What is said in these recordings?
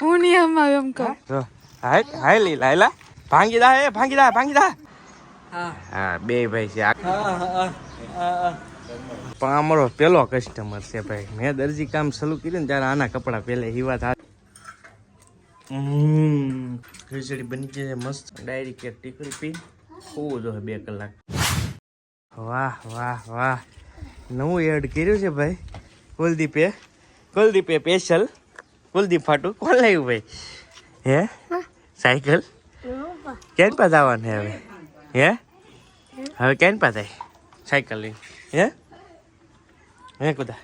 હું નહીં આમાં એમ કહું. જો હાય લાયલા ભાંગી દા હા બે ભાઈ છે પણ અમારો પેલો કસ્ટમર છે ભાઈ. મેં દરજી કામ ચાલુ કર્યું ને ત્યારે આના કપડા પહેલે હિવા થાય. ખીચડી બની ગઈ છે મસ્ત. ડાયરી કે ટીકડી પી હોવું જોઈએ 2 કલાક. વાહ નવું એડ કર્યું છે ભાઈ કુલદીપે સ્પેશિયલ. કુલદીપ ફાટુ કોણ લાવ્યું ભાઈ? હે સાયકલ કેન પાસે આવવાનું હવે? હવે કેન પાસે સાયકલ લઈને હે કુદા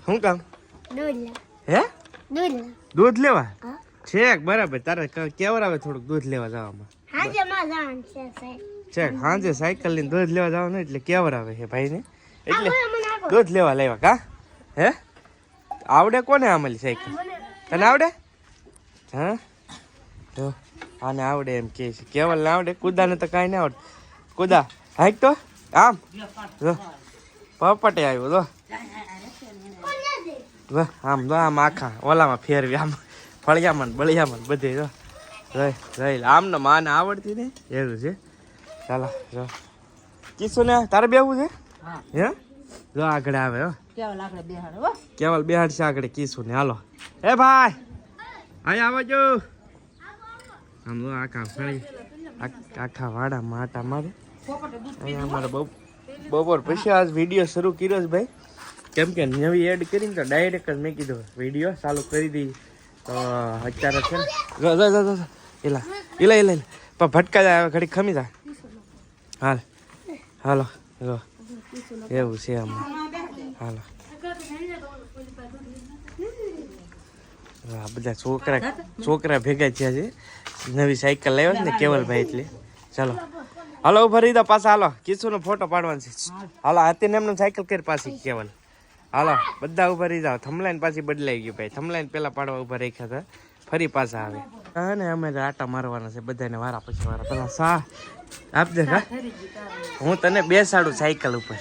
શું કામ? હે દૂધ લેવા છેક બરાબર. તારે કેવર આવે થોડુંક દૂધ લેવા જવામાં છેક સાંજે સાયકલ લઈને દૂધ લેવા જવાનું એટલે કેવર આવે છે ભાઈ ને એટલે દૂધ લેવા લેવા કા હે આવડે કોને આમલી સાયકલ? તને આવડે? હા તો આને આવડે એમ કે છે. કેવલ ને આવડે, કુદાને તો કાંઈ ના આવડે. કુદા હાઈક તો આમ જો પપટે આવ્યો જો આમ જો આમ આખા ઓલામાં ફેરવી આમ ફળિયામાં બળિયામાં બધે જો રહી આમ ને માને આવડતી ને એવું છે. ચાલો જો કીશું ને તારે બેવું છે હે? જો આગળ આવે હો કેવલ બેહાડ છે આગળ કીશું ને. હાલો એ ભાઈ અહીંયા આવજો. આમ જો આખા ફળી આખા વાડામાં આટા મારે. અહીંયા અમારે બપોર પછી આજ વિડીયો શરૂ કર્યો છે ભાઈ, કેમ કે નવી એડ કરીને તો ડાયરેક્ટ જ મેં કીધું વિડીયો ચાલુ કરી દઈ. તો અત્યારે છે ને એલા પણ ભટકા જાય ઘડી ખમી જાય. હાલો જો એવું છે આમાં. હાલો આ બધા છોકરા ભેગા થયા છે. નવી સાયકલ લાવ્યા ને કેવલભાઈ એટલે. ચાલો હાલો ઉભા રહી દો પાછા. હાલો કિશુનો ફોટો પાડવાનો છે. હાલો હાથીને એમને સાયકલ કરી પાછી કેવલ. હાલો બધા ઉભા રહી જાઓ. થમલાઈને પાછી બદલાઈ ગયું ભાઈ. થમલાઈને પેલા પાડવા ઉભા રાખ્યા હતા, ફરી પાછા આવે. હા ને અમે આટા મારવાના છે બધાને વારા પછી વારા. પેલા સા આપજે કા હું તને બેસાડું સાયકલ ઉપર.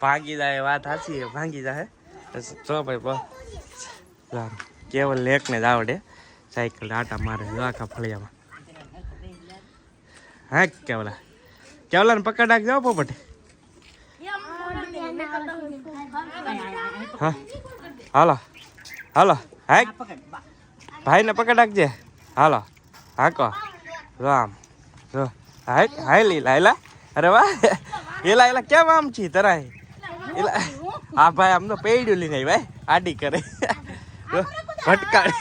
ભાંગી જાય વાત સાચી છે, ભાંગી જાય. જો ભાઈ કેવલ એકને જ આવડે સાયકલ આટા મારે આખા ફળિયામાં. હા કેવલાને પકડ નાખ જાઓ પોપટ. હા હાલો હા ભાઈને પકડ નાખજે. હાલો હાકો રામ જો હાયલી લાયલા. અરે વાહ એલા કેમ આમ છી તરાય એલા. હા ભાઈ આમ તો પેડ્યું લઈને ભાઈ આડી કરે ભટકાડે.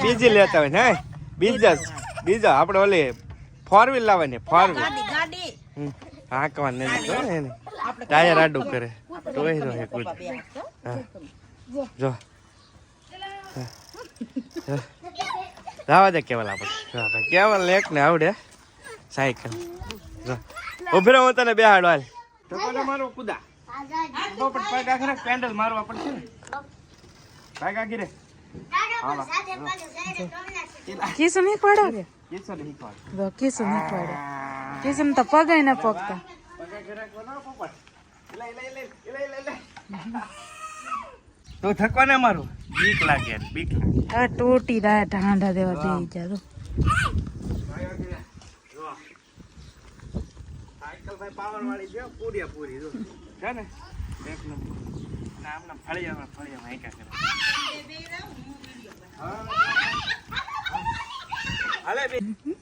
બીજી લેતા હોય ને બીજા આપડે ઓલી 4 વ્હીલ લાવવાની 4 વ્હીલ હાંકવા ને ટાયર આડું કરે તો જો જવા દે કેવલ. આપણે કેવલ એક ને આવડે સાયકલ. જો ઉભી રહો હું તને બેહાડો. હાલ તો મારો કુદા પેન્ડલ મારવા પડશે ને ભાગા ગીરે. કિશન શીખવાડો કિશન તો પગાય ના પગતા. તો થકવા ને મારું બીક લાગે હવે ટોટી રાય ઢાંઢા દેવા દે જાતો. સાયકલ ભાઈ પાવર વાળી છે પૂરી જો છે ને એક નંબર. નામના ફળિયામાં એકા કરે. હાલે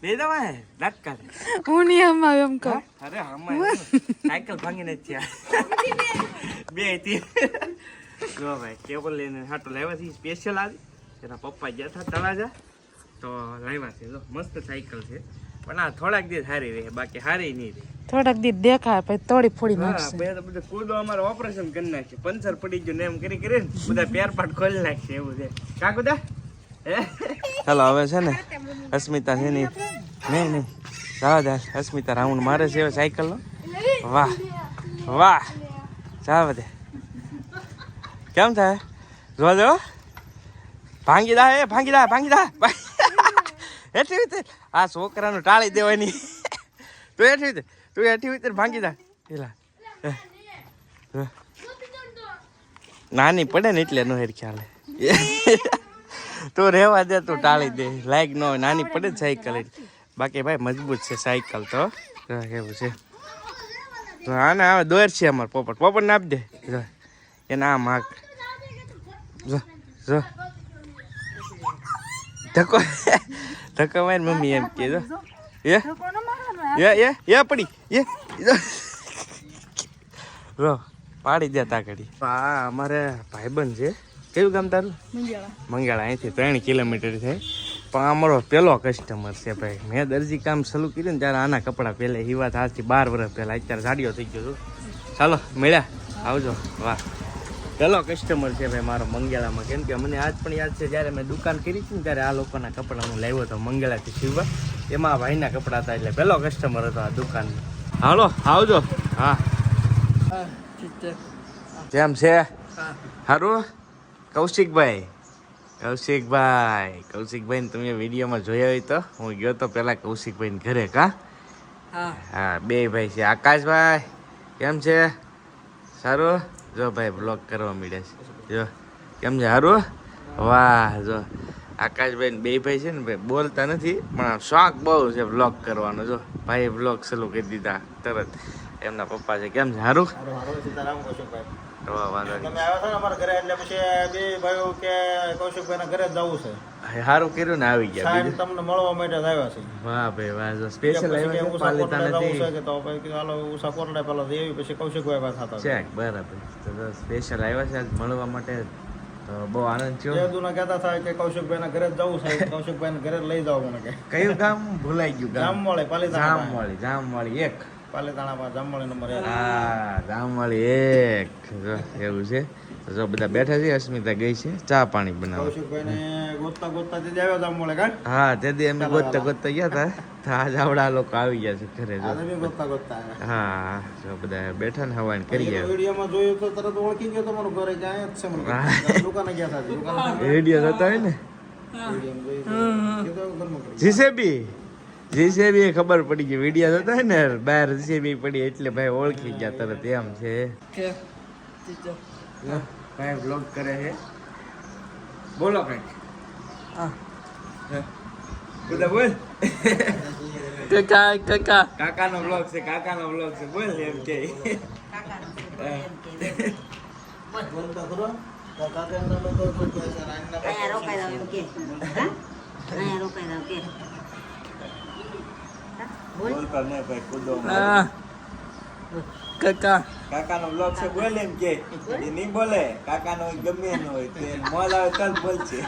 બે દવા હે લટકા હું નહીં આમાં એમ કહું. અરે હમણાં સાયકલ ભાંગીને જ થયા બે હતી. જો ભાઈ કેબલ લઈને હાટો લાવ્યા છે સ્પેશિયલ. આવી એના પપ્પા ગયા હતા તળાજા તો લાવ્યા છે. જો મસ્ત સાયકલ છે પણ આ થોડાક દિવસ સારી રહે, બાકી સારી નહીં રહે. થોડાક દિવસ દેખાય પછી તોડી ફોડી નાખશે. બધા કૂદો અમારે ઓપરેશન કરી નાખશે. પંચર પડી ગયું ને એમ કરી બધા પેરપાટ ખોલી નાખશે એવું છે કા કુદા. ચાલો હવે છે ને અસ્મિતા છે ને નહીં જવા દે. અસ્મિતા રાઉન્ડ મારે છે સાયકલ નો. વાહ ચા વધે કેમ થાય જો જો ભાંગી દા હેઠી ઉતર આ છોકરાનું ટાળી દેવાની તું હેઠી ઉતર ભાંગી દા પેલા નાની પડે ને એટલે નો હેર ખ્યાલ તું રહેવા દે તું ટાળી દે લાઈક ન હોય નાની પડે ને સાયકલ બાકી ભાઈ મજબૂત છે સાયકલ તો કેવું છે તો હા ને હવે દોર છે અમારે પોપટ ને આપી દે જો એને આ માગ જો જો ધક્કો મારી મમ્મી એમ કે જો એ પડી રો પાડી દે તાકડી આ અમારે ભાઈબંધ છે કયું ગામ તારું મંગળા અહીંથી 3 કિલોમીટર થાય પણ અમારો પેલો કસ્ટમર છે ભાઈ મેં દરજી કામ શરૂ કર્યું ને ત્યારે આના કપડાં પહેલે એ વાત આજથી 12 વર્ષ પહેલાં અત્યારે સાડીઓ થઈ ગયો છું ચાલો મળ્યા આવજો વાહ પેલો કસ્ટમર છે ભાઈ મારો મંગેલામાં કેમ કે મને આજ પણ યાદ છે જ્યારે મેં દુકાન કરી હતી ને ત્યારે આ લોકોના કપડાં હું લાવ્યો હતો મંગેલાથી સીવવા એમાં ભાઈના કપડાં હતા એટલે પેલો કસ્ટમર હતો આ દુકાનમાં હાલો આવજો હા જેમ છે સારું કૌશિકભાઈ ને તમે વિડીયોમાં જોયા હોય તો હું ગયો તો પેલા કૌશિકભાઈ ઘરે કા હા બે ભાઈ છે આકાશભાઈ કેમ છે સારું જો ભાઈ બ્લોગ કરવા મળ્યા છે જો કેમ છે સારું વાહ જો આકાશભાઈ ને બે ભાઈ છે ને ભાઈ બોલતા નથી પણ શોખ બહુ છે બ્લોગ કરવાનો જો ભાઈ બ્લોગ શરૂ કરી દીધા તરત એમના પપ્પા છે કેમ છે સારું સારું કર્યું ને આવી ગયા તમને મળવા માટે આવ્યા છે વાહ ભાઈ વાહ સ્પેશિયલ બરાબર સ્પેશિયલ આવ્યા છે મળવા માટે તો બહુ આનંદ થયો કહેતા થાય કે કૌશિકભાઈ ના ઘરે જવું છે કૌશિકભાઈ ના ઘરે લઈ જાવ મને કયું ગામ ભૂલાઈ ગયું જામવાળી 1 પાલીતાણામાં જામવાળી નંબર 1 હા જામવાળી 1 એવું છે જો બધા બેઠા છે અસ્મિતા ગઈ છે ચા પાણી બનાવવા કૌશિકભાઈને ગોતતા તેથી આવ્યા જામવાળી કા હા તેથી અમે ગોતતા ગયા હતા આજ આવડા લોકો આવી ગયા છે ઘરે જો હા જો બધા બેઠા ને હવાન કરી ગયા વિડીયોમાં જોયું તો તરત ઓળખી ગયો તમારું ઘરે ક્યાં જ છે દુકાને ગયા હતા વિડીયો જોતા હોય ને જીસેબી ખબર પડી ગઈ વિડીયો જોતા હોય ને બહાર જીસેબી પડી એટલે ભાઈ ઓળખી ગયા તરત એમ છે ભાઈ બ્લોગ કરે છે બોલો કઈ બધા બોલ કાકાનો બ્લોગ છે બોલ એમ કે કાકાનો બ્લોગ છે બોલ એમ કે એ નહીં બોલે કાકાનો ગમે એનો હોય તે મોલ આવે તલ બોલ છે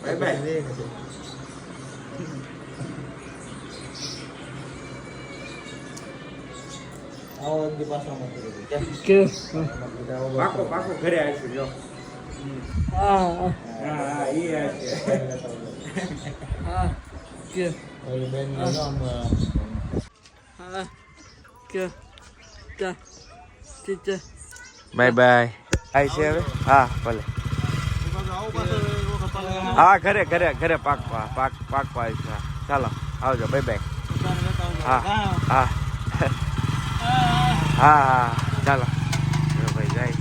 બાય બાય પાકો ઘરે આવીશું જો બાય બાય આય છે હવે હા ભલે હા ઘરે પાકવા આવીશું ચાલો આવજો બાય બાય હા ચાલો ભાઈ જાય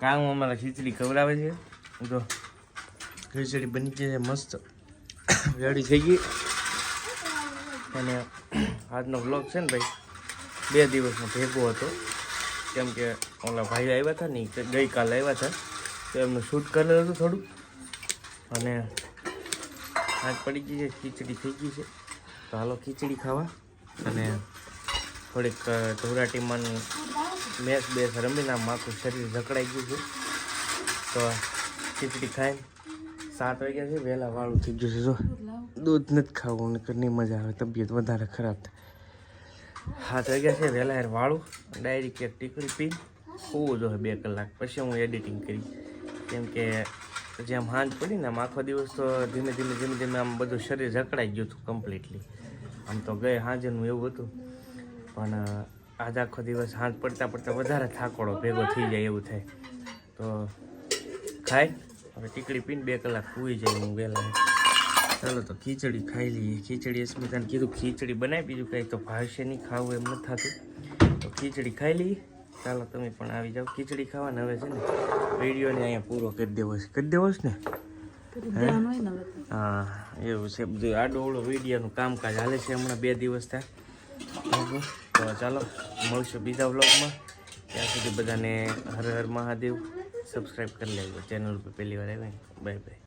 કામ અમારા ખીચડી ખવડાવે છે તો ખીચડી બની છે મસ્ત રેડી થઈ ગઈ અને આજનો વ્લોગ છે ને ભાઈ 2 દિવસનો ભેગો હતો કેમ કે ઓલા ભાઈ આવ્યા હતા ને ગઈકાલે આવ્યા હતા તો એમનું શૂટ કરેલું હતું થોડું અને આજ પડી ગઈ છે ખીચડી થઈ ગઈ છે તો હાલો ખીચડી ખાવા અને થોડીક ઢોરાટીમાં મેચ રમીને આખું શરીર જકડાઈ ગયું છે તો ખીચડી ખાઈને 7 વાગ્યા છે વહેલા વાળું થઈ ગયું છે જો દૂધ નથી ખાવું ને ઘરની મજા આવે તબિયત વધારે ખરાબ થાય 7 વાગ્યા છે વહેલા યાર વાળું ડાયરેક્ટ એક ટીકડી પી હોવું જોઈએ 2 કલાક પછી હું એડિટિંગ કરી કેમ કે પછી આમ સાંજ પડી ને આમ આખો દિવસ તો ધીમે ધીમે આમ બધું શરીર જકડાઈ ગયું હતું કમ્પ્લીટલી. આમ તો ગયે સાંજનું એવું હતું, પણ આજ આખો દિવસ સાંજ પડતા વધારે થાકોડો ભેગો થઈ જાય એવું થાય. તો ખાય હવે ટીકડી પીને 2 કલાક સૂઈ જાય હું વહેલા. ચાલો તો ખીચડી ખાઈ લઈએ. ખીચડી અસ્મિતાને કીધું ખીચડી બનાવી, બીજું કંઈ તો ભાવશે નહીં, ખાવું એમ નથી થતું. તો ખીચડી ખાઈ લઈએ. ચાલો તમે પણ આવી જાઓ ખીચડી ખાવાને. હવે છે ને વિડીયોને અહીંયા પૂરો કરી દેવો છે. કરી દેવો છે ને? હા એવું છે બધું. આડો અવળો વિડીયોનું કામકાજ હાલે છે હમણાં 2 દિવસ થાય. તો ચાલો મળશું બીજા વ્લોગમાં. ત્યાં સુધી બધાને હર હર મહાદેવ. સબસ્ક્રાઈબ કરી લેજો ચેનલ પર પહેલી વાર આવે. Bye bye.